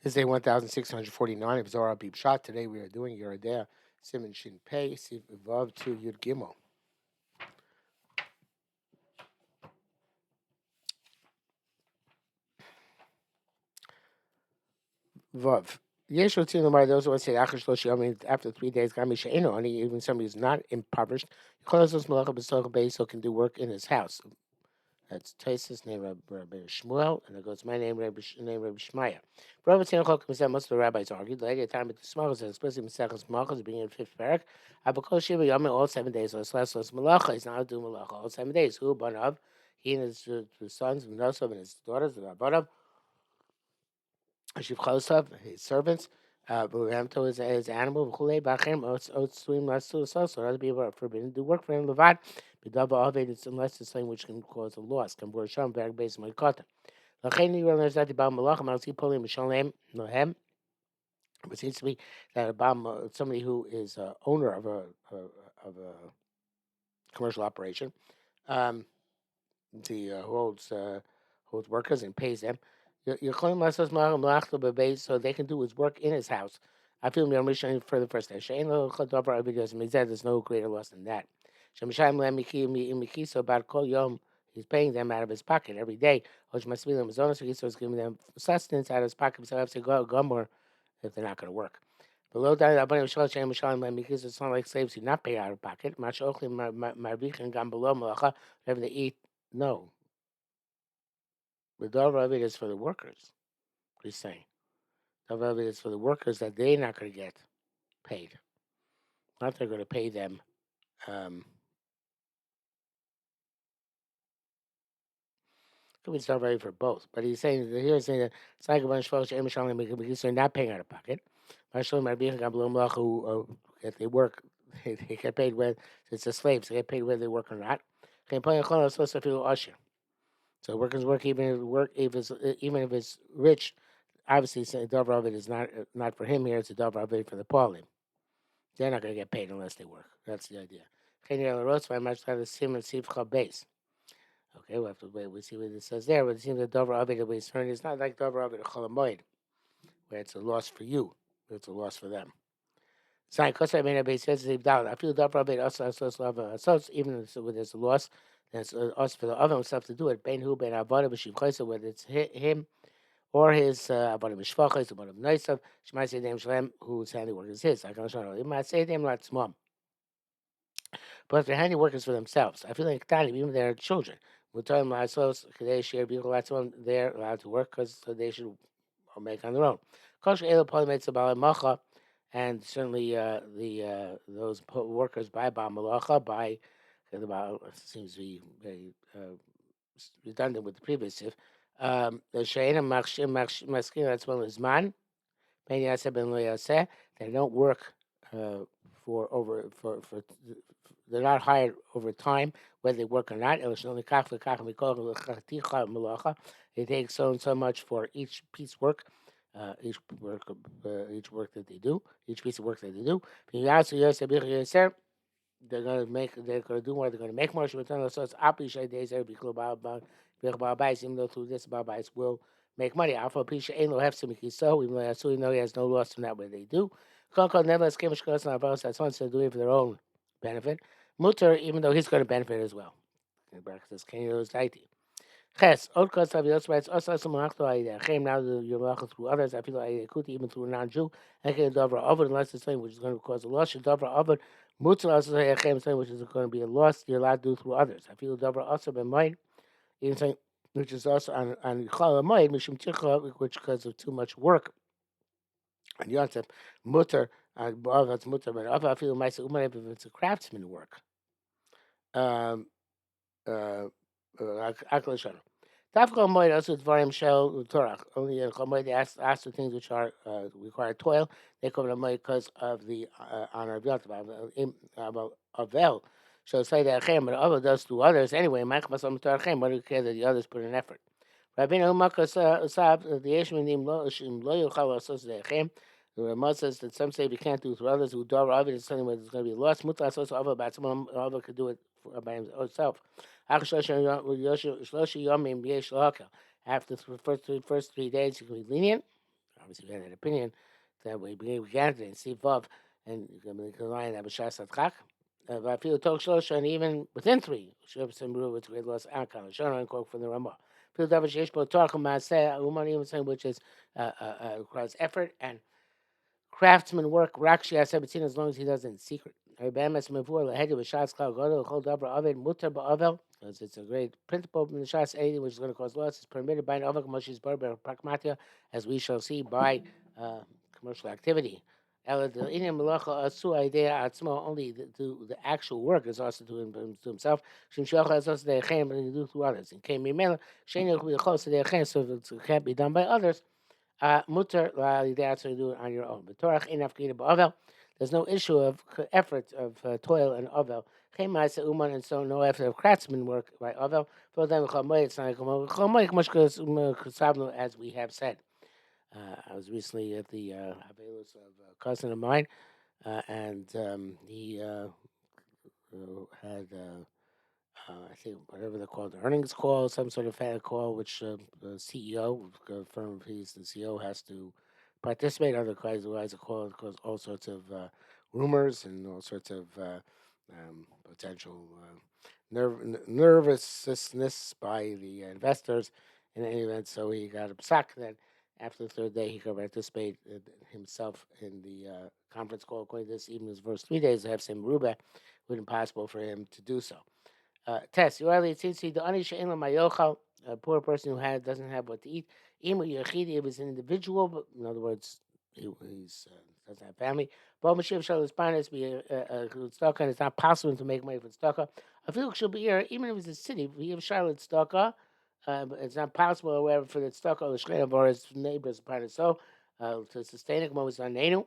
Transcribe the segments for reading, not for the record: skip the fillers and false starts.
This is day 1649 of Zohar Beep Shot. Today we are doing Yeridea Simon Shin Pei Siv Vav to Yud Gimel. Vav. Yesh Rotzin Lamar, those who want to say Achash Loshi, I mean, after 3 days, Gami She'eno, and even somebody who's not impoverished, Cholos Malacha B'Soch Beis, so can do work in his house. That's Taisus, name Rabbi Shmuel, and it goes, my name, Rabbi Shmaya. Rabbi Tzin said most of the rabbis argued, later time at the Smachos, and especially Mesechus Malchus, being in the 5th parak, Abakol Shiva Yom all 7 days, so it's less Malacha, he's not doing Malacha all 7 days. Who, Banav, he and his sons, Menosov, and his daughters, the Rabbanav, Ashiv Chosav, his servants, Buhamto, his animal, V'chulei, Bachem, Ots, Swim, Lasu, so other people are forbidden to do work for him, Levad, B'dava Ovid, unless it's something which can cause a loss, can bore Sham, back base, my kata. Lachain, you learn that about Malach, Malsi, Polim, Mishalem, Nohem, it seems to me that about somebody who is owner of a commercial operation, um, who holds workers and pays them. You're calling myself so they can do his work in his house. I feel your mission for the first day. There's no greater loss than that. So about kol yom, he's paying them out of his pocket every day. So he's giving them sustenance out of his pocket. So I have to go gummer if they're not going to work. Below that, because it's not like slaves who not pay out of pocket. Whatever they eat, no. The Dovra of it is for the workers. He's saying. Dovra of it is for the workers that they're not going to get paid. Not they're going to pay them. Could be Dovra for both. But he's saying here he's saying that it's like a bunch of folks because they're not paying out of pocket. Who if they work, they get paid whether it's a slave, so they get paid whether they work or not. So workers work even if it's rich. Obviously, the Dover of it is not for him here. It's a Dover of it for the Paulim. They're not going to get paid unless they work. That's the idea. Okay, we'll have to wait. We'll see what it says there. But it seems that Dover of it is turned. It's not like Dover of it Cholamoid, where it's a loss for you, but it's a loss for them. Sign because I mean, everybody says it's down. I feel Dover of it also even with this loss. That's us for the other stuff to do it. Ben Hu Ben Avada B'Shiv Chaysa, whether it's him or his Avodah Mishpachos, Avodah Noisav, Shemai Seidem Shalem, whose handiwork is his. I can show you. Might say them like small, but their handiwork is for themselves. I feel like Tani, even their children. We're talking about ourselves. They share people like someone they're allowed to work because so they should make on their own. Kosh Elo Polymates about Macha, and certainly those workers by Ba Malacha by about seems to be very redundant with the previous if. The Shaina Maskin, that's one is man. Ben Yaseh Ben Lo Yaseh. They don't work for over for they're not hired over time, whether they work or not. They take so and so much for each piece work, each work that they do, each piece of work that they do. They're gonna do more, they're gonna make more. So it's appreciate days every club even though through this Babais will make money. Alpha Pisha ain't no hefsim so even though so we know he has no loss from that way they do. Coco never escapes because not about that someone's doing it for their own benefit. Mutter, even though he's gonna benefit as well. Because can you lose daiti. Ches, Od Kos Tavios writes, also some Machto Aida, now that you're walking through others, I feel like Kuti, even through a non Jew, I can Dovra Ovid, unless it's something which is going to cause a loss. Dovra Ovid, Mutzal also say something which is going to be a loss, you're allowed to do through others. I feel Dovra also been mine, even something which is also on Chala Moed, Mishum Ticha, which because of too much work. And Yontif, Mutter, that's Mutter, but I feel myself, if it's a craftsman work. Akhlashon. Tafka Moed also Dvarim Shel Torah. Only in Chomoed they ask the things which are require toil. They come to Moed because of the honor of Yontif. About Avel. So say that Achem, but Avel does to others anyway. Mach Masam Torachem. What do you care that the others put in effort? Rabbeinu Makas Sab, the Yeshmanim Lo Yochal Asos Dechem. The Ramah says that some say we can't do it through others who door of it is something where there's going to be a loss. Mutas also Ava, but someone Ava could do it by himself. After the first 3 days, you can be lenient. obviously we had an opinion that we began today in Steve Vav and you can line Abishas Atchak. I feel talk Shlosha, and even within three, Shub Simru with great loss Akan, Shana and quote from the Ramah. Feel Davish Yeshbo Tarkum Maseh, Uman even saying which is requires effort and craftsman work. Rakshi Asabatin as long as he does it in secret. Because it's a great principle in the Shas 80, which is going to cause loss, is permitted by an Avak Moshe's Barber Pragmatia, as we shall see by commercial activity. Only the actual work is also to himself. Shim Shocha is also the Echem and do to others. And came Mimela, Shane will be close to the Echem, so it can't be done by others. Mutter that's to do it on your own. But Torah enough Bavel. There's no issue of effort of toil and Ovel. Chemaisa Uman and so no effort of craftsman work by Ovel. For them it's not as we have said. I was recently at the Avelus of a cousin of mine, and he had. I think whatever they're called, the earnings call, some sort of fan call, which the CEO, firm, he's the CEO, has to participate. Otherwise, a call cause all sorts of rumors and all sorts of potential nervousness by the investors. In any event, so he got upset that after the third day he could participate himself in the conference call. According to this, even his first 3 days, to have some Ruba, it would be impossible for him to do so. Test. You only see the anisha in mayochal, a poor person who doesn't have what to eat. Imu yachidi, it was an individual, but in other words, he's doesn't have family. But Mashiach shall Hispanis be a tzedakah, and it's not possible to make money from tzedakah. A field should be here, even if it's a city. We have Charlotte tzedakah. It's not possible, however, for the tzedakah or the shleim or his neighbors upon so to sustain it. Moments on nenu,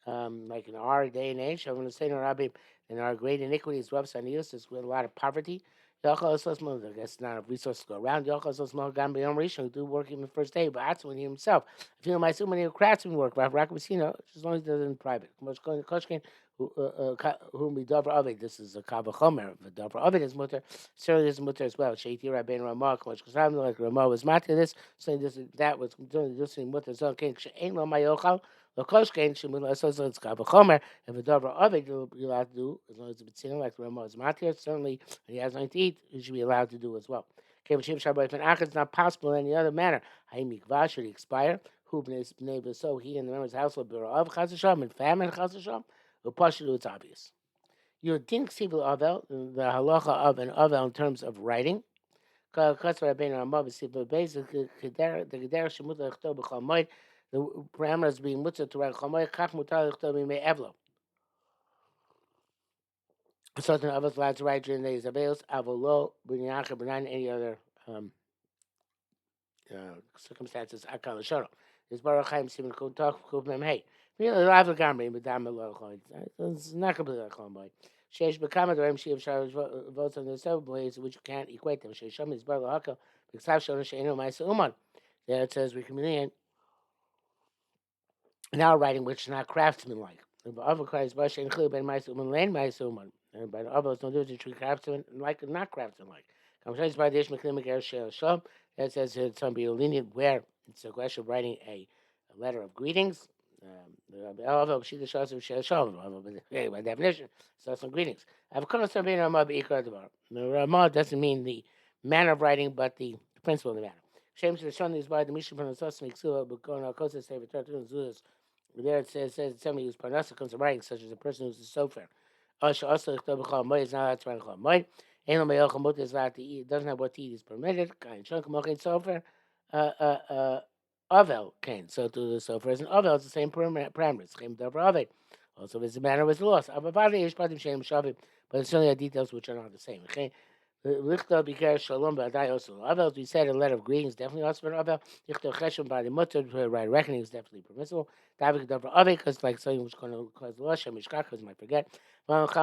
like in our day and age, I'm going to say no rabbi. And our great iniquity is Rav Saniyos, is with a lot of poverty. I guess not enough resources to go around. Who do work in the first day, but that's when he himself. I feel my so many craftsmen work, as long as he does it in private. Whom we Dover Ovid, this is a Kavachomer, but Dover Ovid is mutter, certainly is mutter as well. Shaiti Rabbein Ramah, because I'm like Ramah was matter this, saying this that was doing this in mutter, so okay, ain't no mayochal. Lokoshkein Shemula says it's Kavachomer. If a Dover Ovid you'll be allowed to do, as long as it's seen like Ramah is matter, certainly he has nothing to eat, he should be allowed to do as well. Okay, but Shabbat if an achad is not possible in any other manner. Hayimikvah should he expire? Who b'nei so he and the members of the household bureau of Chazasham and famine Chazasham. Upashilu, it's obvious. You think civil Avel, the halacha of an Avel in terms of writing. The parameters being mutzah to write chamoy, kach mutar lichtob imei evlo. Certain others allowed to write during the days of Avelos, avolo, b'nyacha, b'nan, any other circumstances. Akal l'shono. This Baruch Chaim Simon Kutok Kuv Mem Hey. Really, Rav Lagamri, Madame Lochoid. It's not completely like Homeboy. Shesh Bekama Dorim Shiv Shar votes on the several ways which you can't equate them. Shesh Shom is Baruch Hakal. B'Ksav Shona Sheinu Ma'isa Uman. There it says we communicate now writing which is not craftsman-like. But other Christ Bash include Ben Ma'isa Uman Lane Ma'isa Uman. And by the others, no difference between craftsman-like and not craftsman-like. Conversations by the Ish Meklim Ger Shel Shom. That says it's some be lenient where it's a question of writing a letter of greetings. By definition, so some greetings. The Ramah doesn't mean the manner of writing, but the principle of the manner. Shame to the Shon is by the Mishnah from the Sosam Xua, but going on Kosa Sefer Tartun Zudas. There it says somebody who's Parnasa comes to writing, such as a person who's a sofer. Also, is not allowed to write Chol Moed. Ain't no Mayel Chamut is allowed to eat, doesn't have what to eat is permitted. Kain Shon Kamochin Sofer. Avel Kain. So to the sofer as an Avel, it's the same parameters. Came Dover Avel. Also, if the matter was lost. Avavadi Ish Patim Shem Shavim. But it's only details which are not the same. Okay. Lichta Bikar Shalom Ba'adai also. Avel, we said a letter of greetings, definitely also for Avel. Lichta Cheshem by the Mutter, to write reckoning is definitely permissible. Davik Dover Avel, because like something which is going to cause loss, Shem Mishkach, because you might forget. It's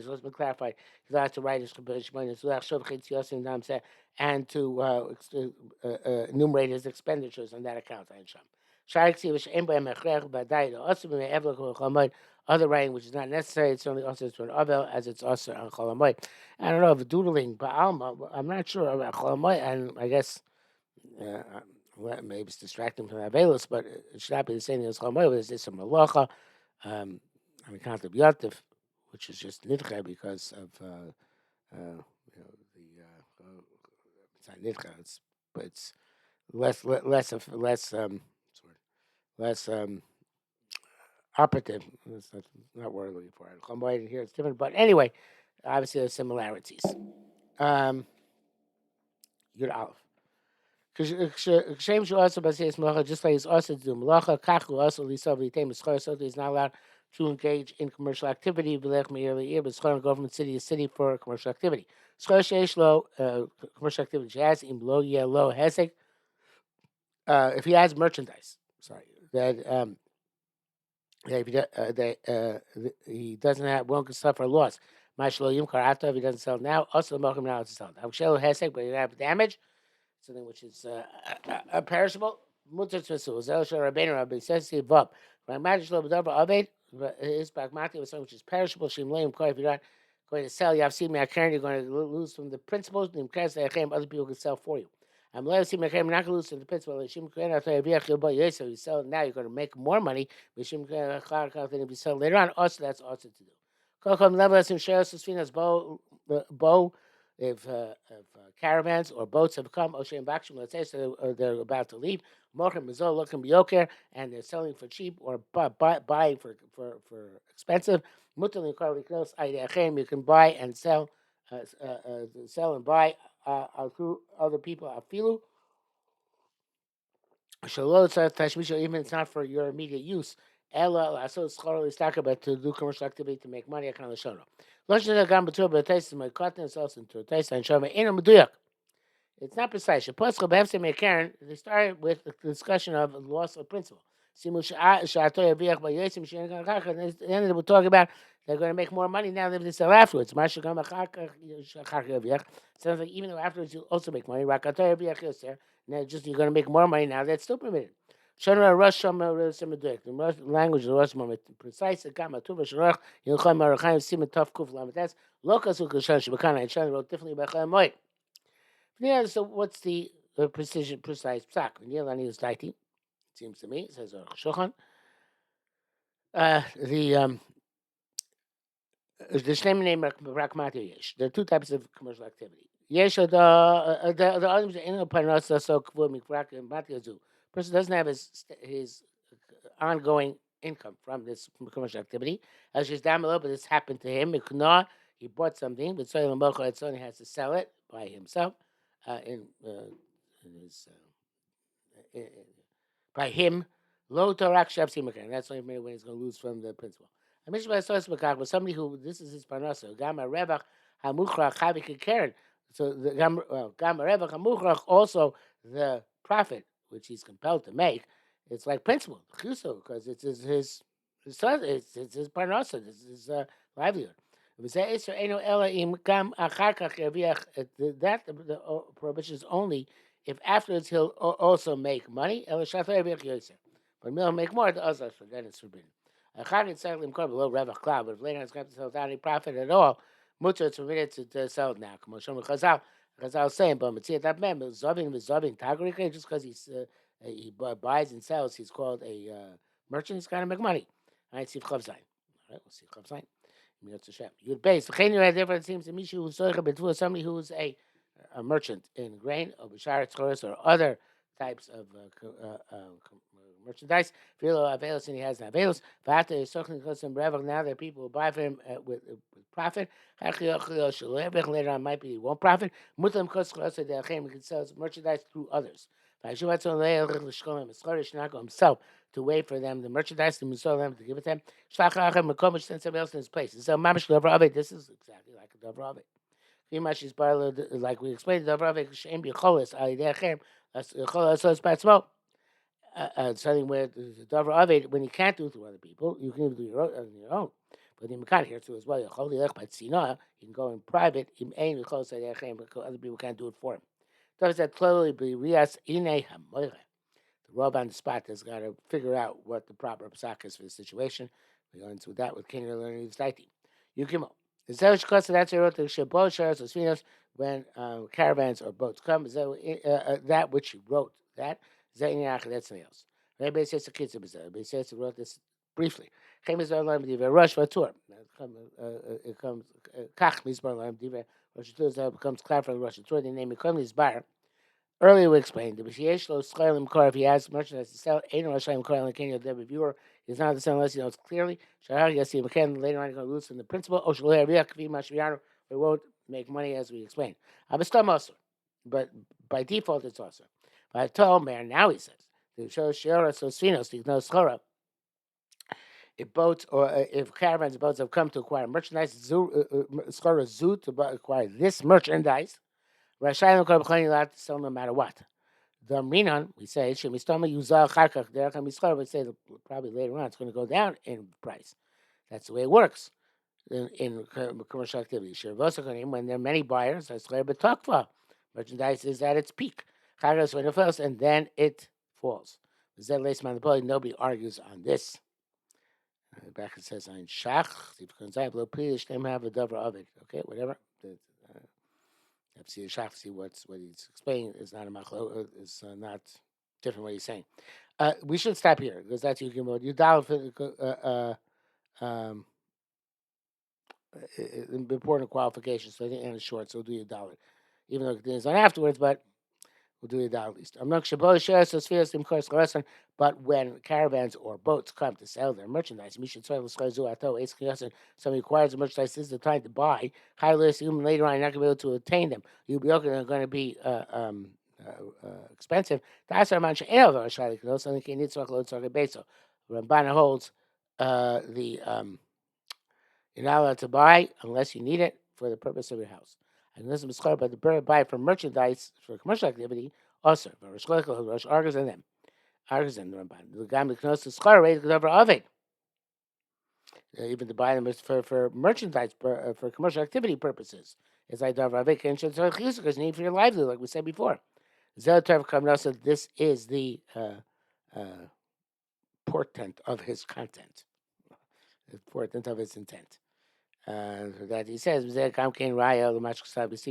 supposed to be clarified. He's allowed to write his and to enumerate his expenditures on that account. Other writing which is not necessary, it's only also to an Avel as it's also on Cholamoy. I don't know if doodling, but I'm not sure about Cholamoy, and I guess Maybe it's distracting from the Avelis, but it should not be the same as Chomoy. There's some Malacha on account of Yatif, which is just Nidcha because of it's not Nidcha. But it's less operative. That's not word I'm looking for. Chomoy here it's different, but anyway, obviously there's similarities. Yud Aleph. Kshem shu also b'seis malacha, just like he's also to do malacha, kachu also lisav litem eschor, so he's not allowed to engage in commercial activity. V'lech me'ir le'ir, but eschor go from city to city for commercial activity. Eschor sheish lo commercial activity she has im lo yeh lo hesek. If he has merchandise, sorry, that if he doesn't have won't suffer loss. Mashlo yim karato if he doesn't sell now. Also the mochim now to sell. Avshelo hesek, but he have damage. Something which is perishable. Mutter tzvisul. Zel shel Rabbeinu Rabbi says he vav. When magic lo b'davar aved, his bagmati was something which is perishable. Shim leim koi. If you're not going to sell, you have seen me. You're going to lose from the principles. Other people can sell for you. I'm letting see you're not going to lose from the principle. You sell it now, you're going to make more money. If you sell later on, also that's also to do. Bow if caravans or boats have come, Oshem Bakshim, let's say, so they're about to leave, Mochem Mizol, Lookim Bioker, and they're selling for cheap or buying for expensive. Mutalin Karliknos, you can buy and sell and buy through other people. Afilu. Even it's not for your immediate use. Ella, so it's but to do commercial activity to make money. I can't show. It's not precise. They started with the discussion of loss of principle. At the end, we're talking about they're going to make more money now than they sell afterwards. Sounds like even though afterwards you also make money. Now just you're going to make more money now. That's still permitted. The language of the Rush more precise. That's Lokas Ukashan Shabakana and Shan wrote differently about Chamoy. Yeah, so what's the precise psak? It seems to me, says Arukh HaShulchan. The same name Rakmati Yesh. There are two types of commercial activity. Yesh the items in the Parnasa so Kvur person doesn't have his ongoing income from this commercial activity. As she's down below, but this happened to him. He bought something, but so he has to sell it by himself. In his by him, lo torak shavsimakan. That's only when he's going to lose from the principal. I mentioned by source was somebody who this is his parnasa. Gama revach hamuchrach chavik keren. So the gama revach hamuchrach also the profit which he's compelled to make. It's like principal because it's his son. It's his parnasa. This is his livelihood. That the prohibition is only if afterwards he'll also make money. But he'll make more to us, then it's forbidden. But if later on it's going to sell without any profit at all, mutter it's permitted to sell it now. Chazal is saying, but that man just because he buys and sells, he's called a merchant. He's got to make money. All right, see Chav Zayin. All right, we'll see Chav Zayin. You'd base the difference seems to me somebody who's a merchant in grain or b'shar or other types of merchandise. Velo avelos and he has avelos. V'ata yisochnin kosim brevach. Now there are people who buy for him with profit. Later on might be he won't profit. Mutam kos chalosa de'achem. He can sell his merchandise through others. Himself to wait for them the merchandise to sell them to give it to them. Send somebody else in his place. So mamish dover avet. This is exactly like a dover avet. Like we explained, dover avet shem bicholis alidechem. Cholos batzmo. Something where the dover avet when you can't do it through other people, you can even do your own. But you can here too as well. You can go in private. Other people can't do it for him. Does that clearly be rias ine hamoire? The Rav on the spot has got to figure out what the proper psak is for the situation. We go into that with King learning his daiti. You come on. The Zelish Kosa, that's a rote Shabo Sharas Osfinos, when caravans or boats come, that which he wrote, that's something else. Rabbi says the kids Rabbi says he wrote this briefly. Rush Vatur. It comes Kach Mizbar Lam Diva Rosh Vatur becomes clear for the Rosh Vatur. The name Economy Bar. Earlier we explained the B'Shiesh Schlelim Kor, if he has merchandise to sell, Ain't Rashayim Kor and Kenya the reviewer is not to sell unless he knows clearly. Shahar Yassi McKen later on he's going to lose from the principle. Oshalei Riach Kvi Mashviano, we won't make money as we explained. Abastam also, but by default it's also. By told man, now he says to show Shiora Sosfinos to know Schora. If boats or if caravans and boats have come to acquire merchandise, Schora Zoo to acquire this merchandise. Rashayim Kor B'Chani allowed to sell no matter what. The Minan, we say, Shemistoma Yuzal Charkach, Derech HaMischar, we say that probably later on it's going to go down in price. That's the way it works in commercial activity. When there are many buyers, that's Betokva. Merchandise is at its peak. Chagas when it falls, and then it falls. Nobody argues on this. Back it says on Shach, have a dover of it. Okay, whatever. See Shach, see what he's explaining is not a machlo, is not different what he's saying. We should stop here because that's you can important qualifications. So I think it's short, so we'll do your dollar, even though it's on afterwards, but we'll do your dollar at least. I'm not sure, but when caravans or boats come to sell their merchandise, somebody acquires the merchandise. This is the time to buy. High list, even later on, you're not going to be able to attain them. You'll be going to be expensive. That's our mantra. Ramban holds you're not allowed to buy unless you need it for the purpose of your house. And this is but the bird buy for merchandise for commercial activity also. Rosh argues on them. Argues on the Ramban. The guy knows the schar rate over of it. Even to buy them for merchandise for commercial activity purposes. It's like Davravik and because need for your livelihood, like we said before. This is the portent of his content. The portent of his intent. That he says, if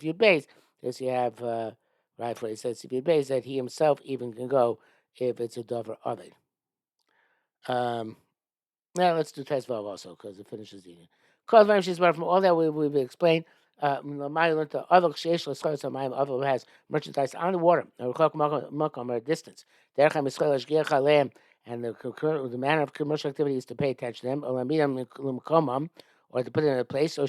you base, this you have right for he says if you base that he himself even can go if it's a dover of it. Now let's do test valve also because it finishes the eating. Cause she's from all that we've explained. The other has merchandise on the water, or a distance. And the manner of commercial activity is to pay attention to them, or to put it in a place. So you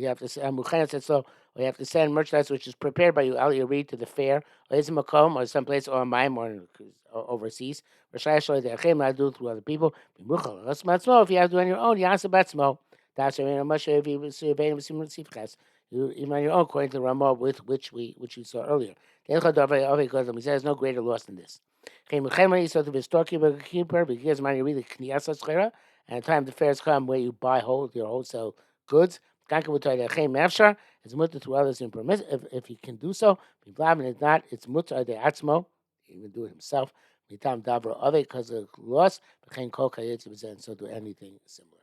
have to say, so you have to send merchandise which is prepared by you, Ali read to the fair, or is makom, or someplace, or mime, or overseas. Do through other people. If you have to do on your own, that's even on your own, according to the Ramah, which we saw earlier. He says there's no greater loss than this. So to be a storekeeper, because money really kniyasa, and the time the fairs come where you buy your wholesale goods. It's mutter to others if you can do so. If not, it's mutter de atzmo. He will do it himself. Because of loss, so do anything similar.